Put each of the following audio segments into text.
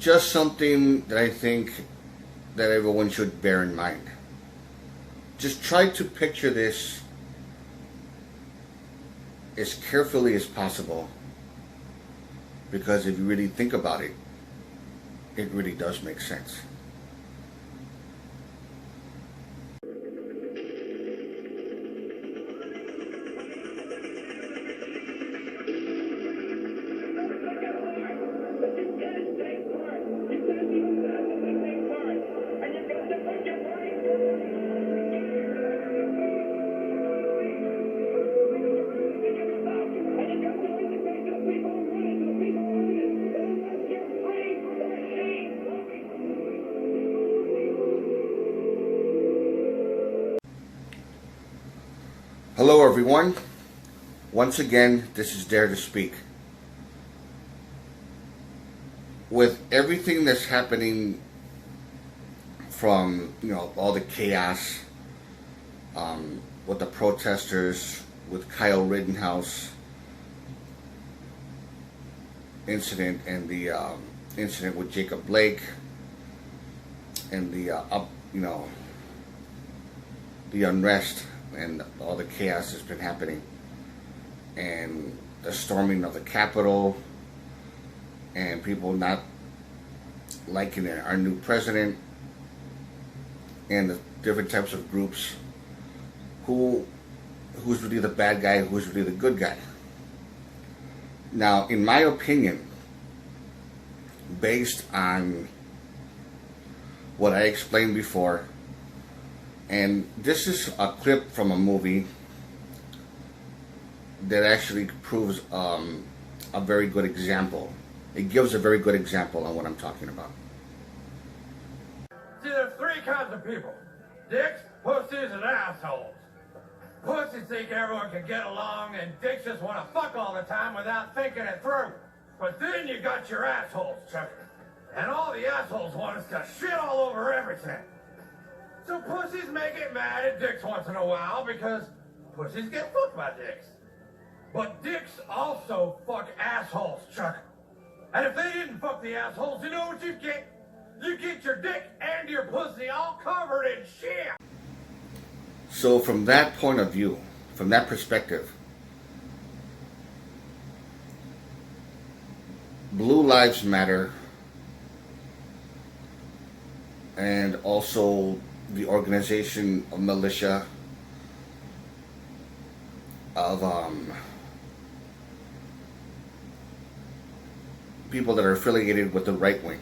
just something that I think that everyone should bear in mind. Just try to picture this as carefully as possible, because if you really think about it, it really does make sense. Hello everyone. Once again, this is Dare to Speak. With everything that's happening from, all the chaos with the protesters, with Kyle Rittenhouse incident and the incident with Jacob Blake and the unrest and all the chaos that's been happening, and the storming of the Capitol, and people not liking our new president, and the different types of groups, who's really the bad guy, who's really the good guy. Now, in my opinion, based on what I explained before, and this is a clip from a movie that actually proves a very good example. It gives a very good example on what I'm talking about. See, there's three kinds of people: dicks, pussies, and assholes. Pussies think everyone can get along, and dicks just want to fuck all the time without thinking it through. But then you got your assholes, Chucker. And all the assholes want us to shit all over everything. So pussies may get mad at dicks once in a while because pussies get fucked by dicks. But dicks also fuck assholes, Chuck. And if they didn't fuck the assholes, you know what you get? You get your dick and your pussy all covered in shit. So from that point of view, from that perspective, Blue Lives Matter, and also the organization of militia of people that are affiliated with the right wing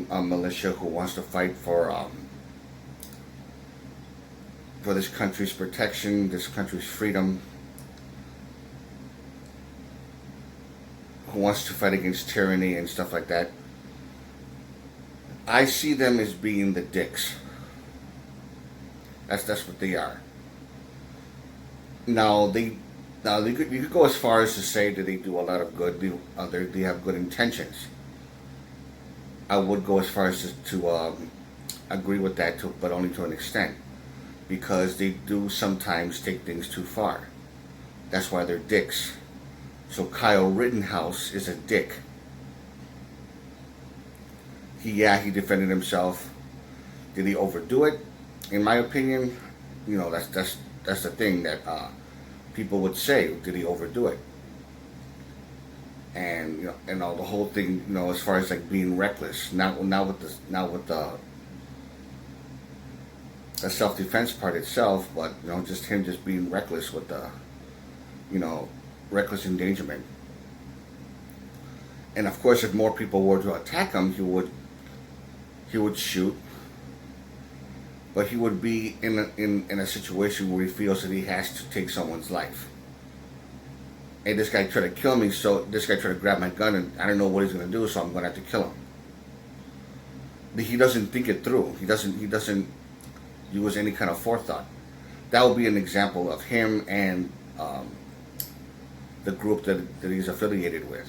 militia who wants to fight for this country's protection, this country's freedom, who wants to fight against tyranny and stuff like that. I see them as being the dicks. That's what they are. Now you could go as far as to say that they do a lot of good. They have good intentions. I would go as far as to agree with that, but only to an extent, because they do sometimes take things too far. That's why they're dicks. So Kyle Rittenhouse is a dick. He defended himself. Did he overdo it? In my opinion, that's the thing that people would say. Did he overdo it? And and all the whole thing, as far as like being reckless. Not with the self-defense part itself, but just him just being reckless with the reckless endangerment. And of course, if more people were to attack him, he would shoot, but he would be in a situation where he feels that he has to take someone's life. And this guy tried to kill me, so this guy tried to grab my gun, and I don't know what he's going to do, so I'm going to have to kill him. He doesn't think it through. He doesn't use any kind of forethought. That would be an example of him and the group that he's affiliated with.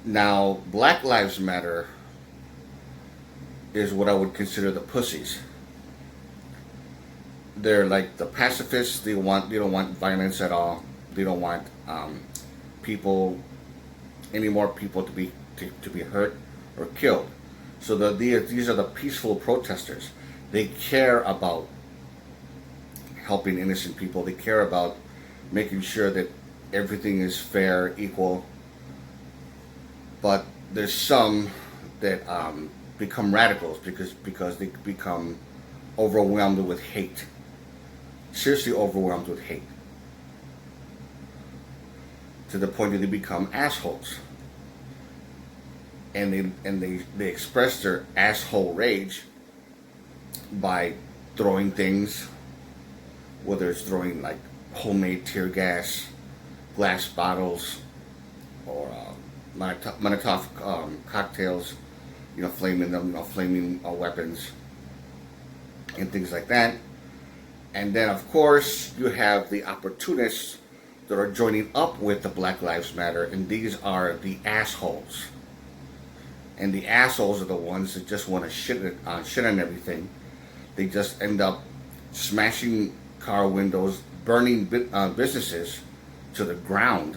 Now, Black Lives Matter is what I would consider the pussies. They're like the pacifists. They don't want violence at all. They don't want any more people to to be hurt or killed. So these are the peaceful protesters. They care about helping innocent people. They care about making sure that everything is fair, equal. But there's some that become radicals because they become overwhelmed with hate. Seriously overwhelmed with hate. To the point that they become assholes. And they express their asshole rage by throwing things, whether it's throwing like homemade tear gas, glass bottles, or Molotov cocktails, flaming them, flaming weapons, and things like that. And then, of course, you have the opportunists that are joining up with the Black Lives Matter, and these are the assholes. And the assholes are the ones that just want to shit on everything. They just end up smashing car windows, burning businesses to the ground,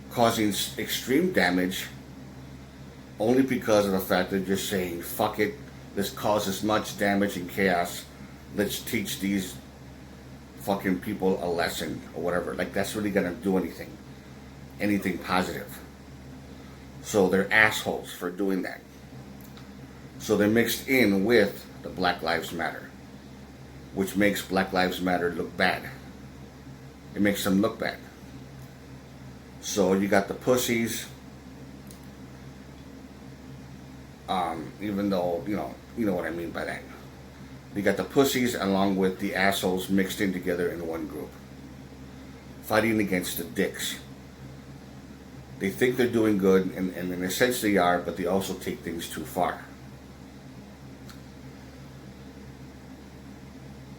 causing extreme damage, only because of the fact that you're saying, fuck it, this causes much damage and chaos, let's teach these fucking people a lesson, or whatever. Like, that's really gonna do anything positive. So they're assholes for doing that. So they're mixed in with the Black Lives Matter, which makes Black Lives Matter look bad. It makes them look bad. So you got the pussies, even though, you know what I mean by that. You got the pussies along with the assholes mixed in together in one group, fighting against the dicks. They think they're doing good, and in a sense they are, but they also take things too far.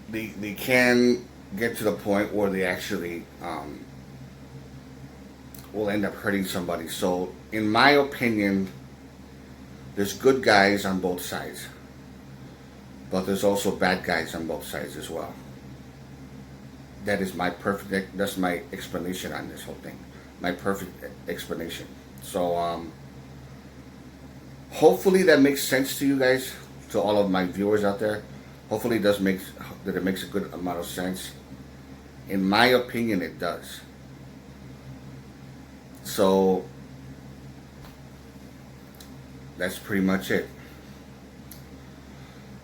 They can get to the point where they actually will end up hurting somebody. So, in my opinion, there's good guys on both sides, but there's also bad guys on both sides as well. That's my explanation on this whole thing. My perfect explanation. So, hopefully that makes sense to you guys, to all of my viewers out there. Hopefully it makes a good amount of sense. In my opinion, it does. So, that's pretty much it.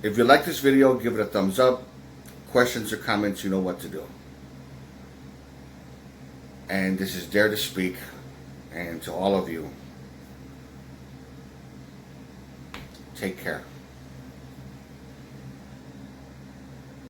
If you like this video, give it a thumbs up. Questions or comments, you know what to do. And this is Dare to Speak. And to all of you, take care.